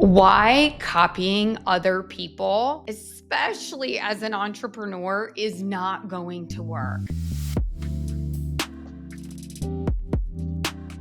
Why copying other people, especially as an entrepreneur, is not going to work.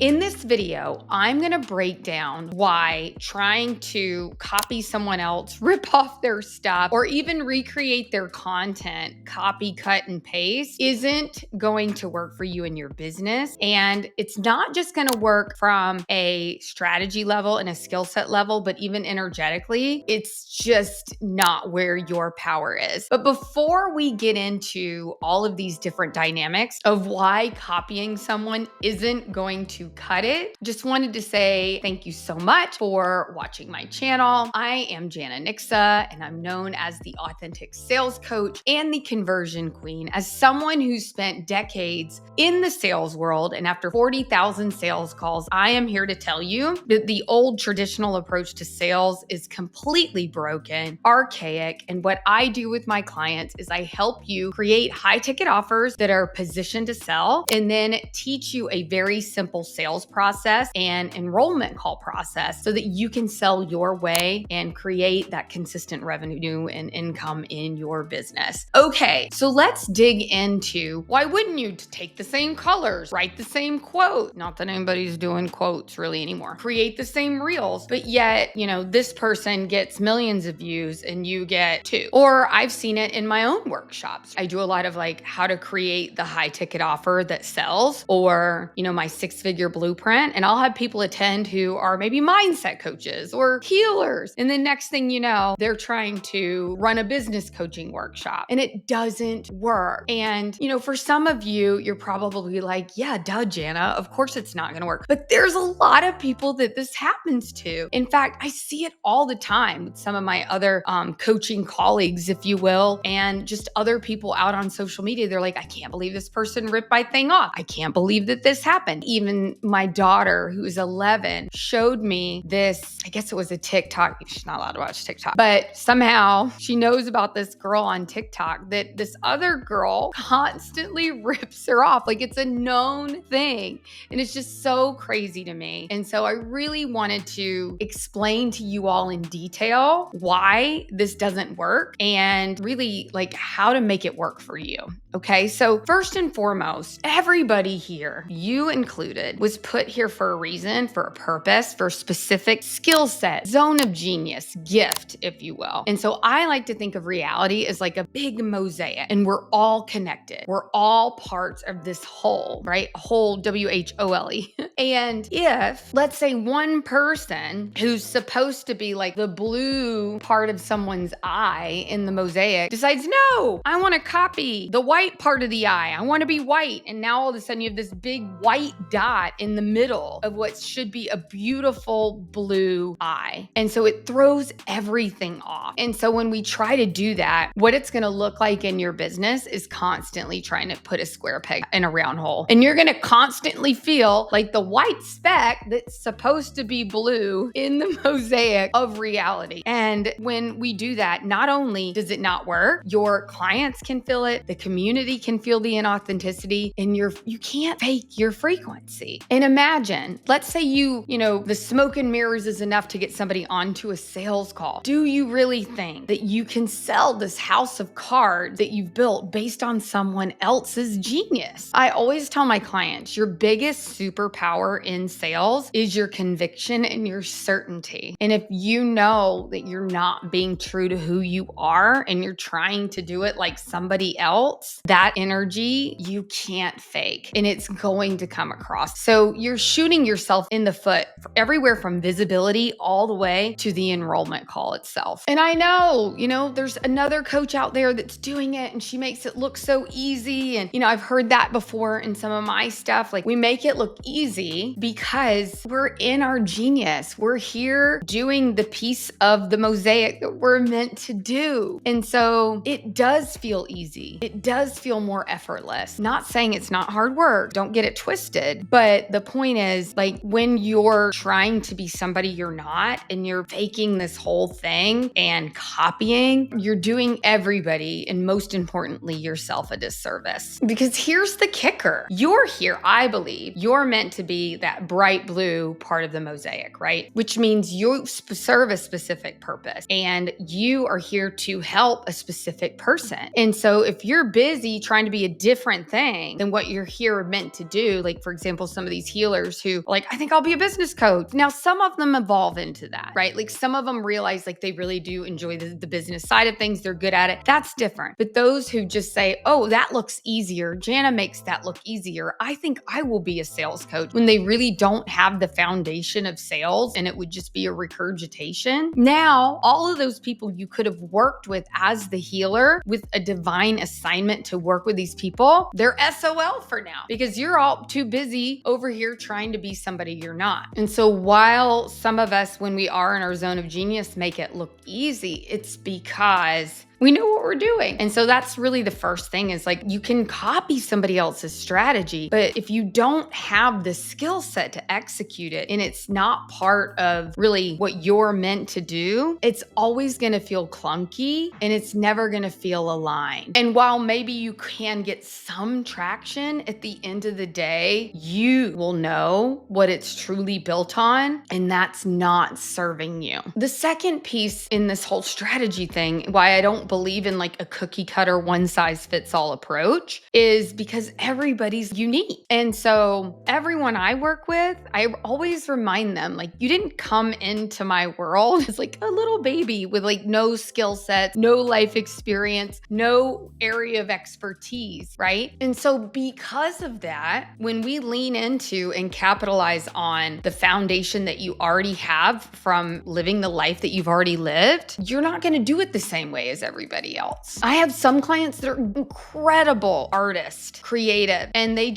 In this video, I'm going to break down why trying to copy someone else, rip off their stuff, or even recreate their content, copy, cut, and paste isn't going to work for you in your business. And it's not just going to work from a strategy level and a skill set level, but even energetically, it's just not where your power is. But before we get into all of these different dynamics of why copying someone isn't going to cut it, just wanted to say thank you so much for watching my channel. I am Jana Niksa, and I'm known as the authentic sales coach and the conversion queen. As someone who's spent decades in the sales world, and after 40,000 sales calls, I am here to tell you that the old traditional approach to sales is completely broken, archaic, and what I do with my clients is I help you create high ticket offers that are positioned to sell, and then teach you a very simple sales process and enrollment call process so that you can sell your way and create that consistent revenue and income in your business. Okay, so let's dig into why wouldn't you take the same colors, write the same quote, not that anybody's doing quotes really anymore, create the same reels, but yet, this person gets millions of views and you get 2. Or I've seen it in my own workshops. I do a lot of how to create the high ticket offer that sells, or, my 6-figure blueprint. And I'll have people attend who are maybe mindset coaches or healers. And then next thing you know, they're trying to run a business coaching workshop and it doesn't work. And, for some of you, you're probably like, yeah, duh, Jana, of course it's not going to work. But there's a lot of people that this happens to. In fact, I see it all the time with some of my other coaching colleagues, if you will, and just other people out on social media. They're like, I can't believe this person ripped my thing off. I can't believe that this happened. Even my daughter, who's 11, showed me this, I guess it was a TikTok. She's not allowed to watch TikTok, but somehow she knows about this girl on TikTok that this other girl constantly rips her off. Like, it's a known thing. And it's just so crazy to me. And so I really wanted to explain to you all in detail why this doesn't work and really how to make it work for you. Okay, so first and foremost, everybody here, you included, was put here for a reason, for a purpose, for a specific skill set, zone of genius, gift, if you will. And so I like to think of reality as like a big mosaic, and we're all connected. We're all parts of this whole, right? Whole, WHOLE. And if, let's say, one person who's supposed to be like the blue part of someone's eye in the mosaic decides, no, I want to copy the white part of the eye. I want to be white. And now all of a sudden you have this big white dot in the middle of what should be a beautiful blue eye. And so it throws everything off. And so when we try to do that, what it's going to look like in your business is constantly trying to put a square peg in a round hole. And you're going to constantly feel like the white speck that's supposed to be blue in the mosaic of reality. And when we do that, not only does it not work, your clients can feel it, the community can feel the inauthenticity, and you can't fake your frequency. And imagine, let's say the smoke and mirrors is enough to get somebody onto a sales call. Do you really think that you can sell this house of cards that you've built based on someone else's genius? I always tell my clients, your biggest superpower in sales is your conviction and your certainty. And if you know that you're not being true to who you are and you're trying to do it like somebody else, that energy you can't fake, and it's going to come across. So you're shooting yourself in the foot everywhere from visibility all the way to the enrollment call itself. And I know, there's another coach out there that's doing it and she makes it look so easy. And, I've heard that before in some of my stuff. We make it look easy because we're in our genius. We're here doing the piece of the mosaic that we're meant to do. And so it does feel easy. It does feel more effortless. Not saying it's not hard work. Don't get it twisted. But But the point is, like, when you're trying to be somebody you're not and you're faking this whole thing and copying, you're doing everybody, and most importantly, yourself, a disservice. Because here's the kicker. You're here, I believe, you're meant to be that bright blue part of the mosaic, right? Which means you serve a specific purpose and you are here to help a specific person. And so if you're busy trying to be a different thing than what you're here meant to do, like for example, some of these healers who are like, I think I'll be a business coach. Now, some of them evolve into that, right? Like some of them realize like they really do enjoy the business side of things. They're good at it. That's different. But those who just say, oh, that looks easier. Jana makes that look easier. I think I will be a sales coach, when they really don't have the foundation of sales and it would just be a regurgitation. Now, all of those people you could have worked with as the healer with a divine assignment to work with these people, they're SOL for now because you're all too busy over here trying to be somebody you're not. And so while some of us, when we are in our zone of genius, make it look easy, it's because we know what we're doing. And so that's really the first thing, is like, you can copy somebody else's strategy, but if you don't have the skill set to execute it and it's not part of really what you're meant to do, it's always going to feel clunky and it's never going to feel aligned. And while maybe you can get some traction, at the end of the day, you will know what it's truly built on, and that's not serving you. The second piece in this whole strategy thing, why I don't believe in like a cookie cutter, one size fits all approach, is because everybody's unique. And so everyone I work with, I always remind them, like, you didn't come into my world as like a little baby with like no skill set, no life experience, no area of expertise, right? And so because of that, when we lean into and capitalize on the foundation that you already have from living the life that you've already lived, you're not going to do it the same way as everybody else. I have some clients that are incredible artists, creative, and they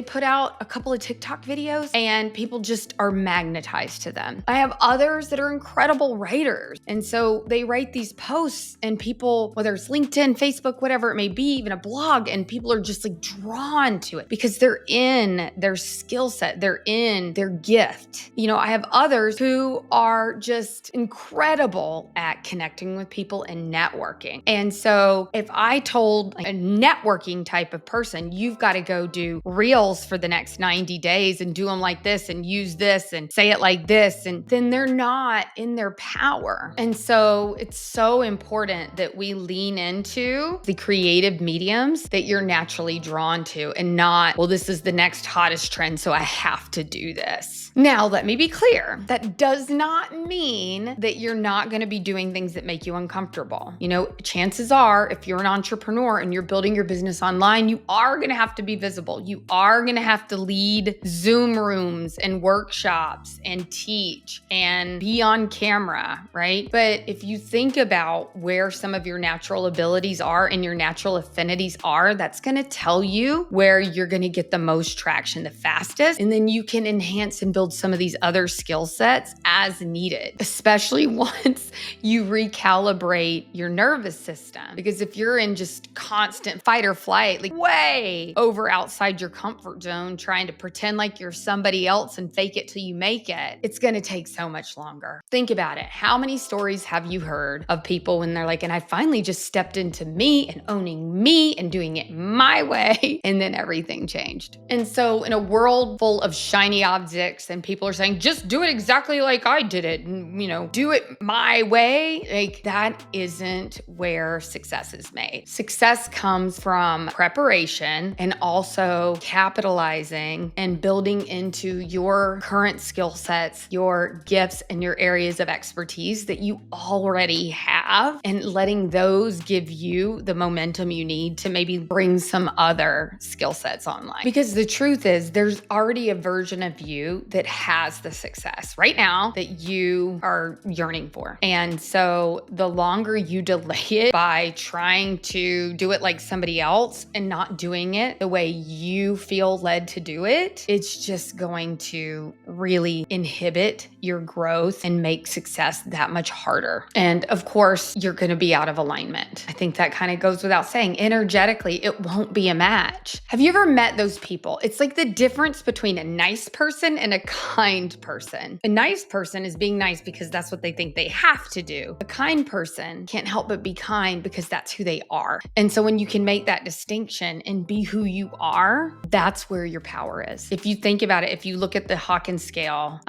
put out a couple of TikTok videos and people just are magnetized to them. I have others that are incredible writers. And so they write these posts and people, whether it's LinkedIn, Facebook, whatever it may be, even a blog, and people are just like drawn to it because they're in their skill set, they're in their gift. You know, I have others who are just incredible at connecting with people and networking. And so if I told like a networking type of person, you've got to go do reels for the next 90 days and do them like this and use this and say it like this, and then they're not in their power. And so it's so important that we lean into the creative mediums that you're naturally drawn to, and not, well, this is the next hottest trend, so I have to do this. Now, let me be clear. That does not mean that you're not going to be doing things that make you uncomfortable. You know, chances are, if you're an entrepreneur and you're building your business online, you are going to have to be visible. You are going to have to lead Zoom rooms and workshops and teach and be on camera, right? But if you think about where some of your natural abilities are and your natural affinities are, that's going to tell you where you're going to get the most traction the fastest. And then you can enhance and build some of these other skill sets as needed, especially once you recalibrate your nervous system. Because if you're in just constant fight or flight, like way over outside your comfort zone, trying to pretend like you're somebody else and fake it till you make it, it's going to take so much longer. Think about it. How many stories have you heard of people when they're like, and I finally just stepped into me and owning me and doing it my way, and then everything changed. And so in a world full of shiny objects and people are saying, just do it exactly like I did it, and, you know, do it my way, like, that isn't where success is made. Success comes from preparation and also capitalizing and building into your current skill sets, your gifts, and your areas of expertise that you already have, and letting those give you the momentum you need to maybe bring some other skill sets online. Because the truth is, there's already a version of you that has the success right now that you are yearning for. And so the longer you delay it by trying to do it like somebody else and not doing it the way you feel led to do it, it's just going to really inhibit your growth and make success that much harder. And of course, you're going to be out of alignment. I think that kind of goes without saying. Energetically, it won't be a match. Have you ever met those people? It's like the difference between a nice person and a kind person. A nice person is being nice because that's what they think they have to do. A kind person can't help but be kind because that's who they are. And so when you can make that distinction and be who you are, that's where your power is. If you think about it, if you look at the Hawkins scale,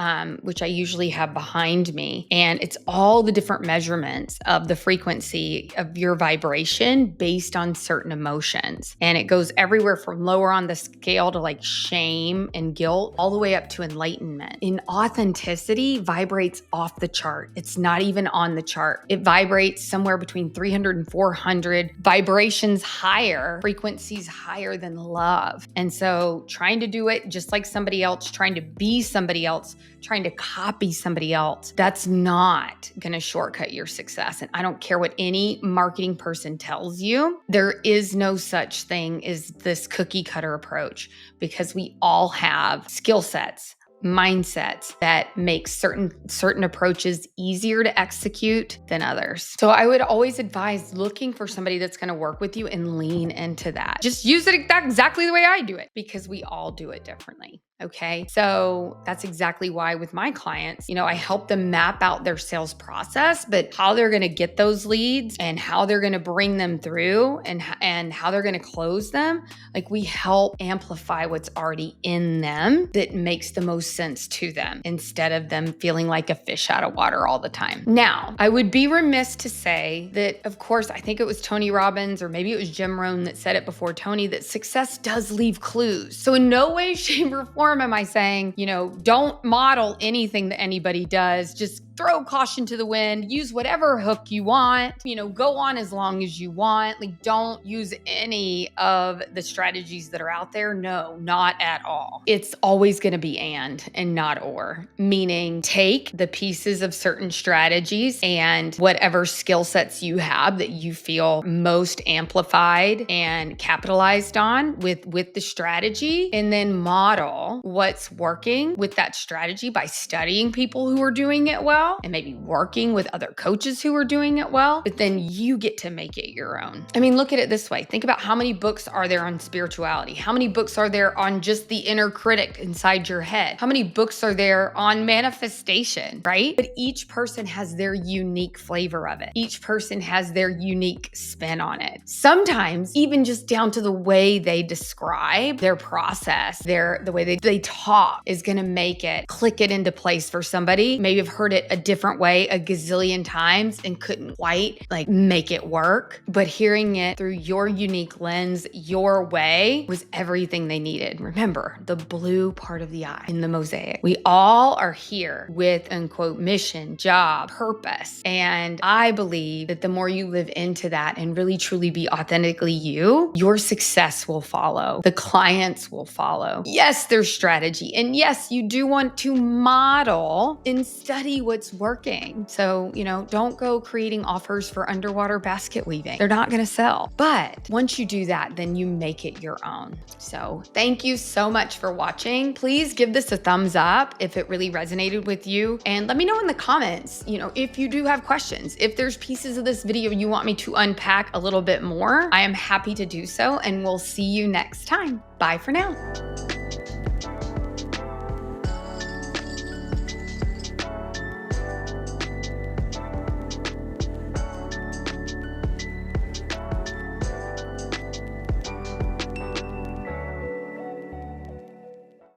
which I usually have behind me, and it's all the different measurements of the frequency of your vibration based on certain emotions. And it goes everywhere from lower on the scale to like shame and guilt, all the way up to enlightenment. In authenticity vibrates off the chart. It's not even on the chart. It vibrates somewhere between 300 and 400 vibrations higher, frequencies higher than love. And so trying to do it just like somebody else, trying to be somebody else, trying to copy somebody else, that's not going to shortcut your success. And I don't care what any marketing person tells you, there is no such thing as this cookie cutter approach, because we all have skill sets, mindsets that make certain approaches easier to execute than others. So I would always advise looking for somebody that's going to work with you and lean into that. Just use it exactly the way I do it, because we all do it differently. Okay. So that's exactly why with my clients, I help them map out their sales process, but how they're going to get those leads and how they're going to bring them through and how they're going to close them. Like, we help amplify what's already in them that makes the most sense to them, instead of them feeling like a fish out of water all the time. Now, I would be remiss to say that, of course, I think it was Tony Robbins, or maybe it was Jim Rohn that said it before Tony, that success does leave clues. So in no way, shape, or form am I saying, don't model anything that anybody does. Just throw caution to the wind, use whatever hook you want, go on as long as you want. Like, don't use any of the strategies that are out there. No, not at all. It's always going to be and not or, meaning take the pieces of certain strategies and whatever skill sets you have that you feel most amplified and capitalized on with the strategy, and then model what's working with that strategy by studying people who are doing it well, and maybe working with other coaches who are doing it well, but then you get to make it your own. I mean, look at it this way. Think about how many books are there on spirituality? How many books are there on just the inner critic inside your head? How many books are there on manifestation, right? But each person has their unique flavor of it. Each person has their unique spin on it. Sometimes even just down to the way they describe their process, the way they talk is going to make it, click it into place for somebody. Maybe you've heard it a different way a gazillion times and couldn't quite make it work. But hearing it through your unique lens, your way, was everything they needed. Remember, the blue part of the eye in the mosaic. We all are here with, unquote, mission, job, purpose. And I believe that the more you live into that and really truly be authentically you, your success will follow. The clients will follow. Yes, there's strategy. And yes, you do want to model and study what's working. So, don't go creating offers for underwater basket weaving. They're not going to sell. But once you do that, then you make it your own. So thank you so much for watching. Please give this a thumbs up if it really resonated with you. And let me know in the comments, if you do have questions, if there's pieces of this video you want me to unpack a little bit more, I am happy to do so. And we'll see you next time. Bye for now.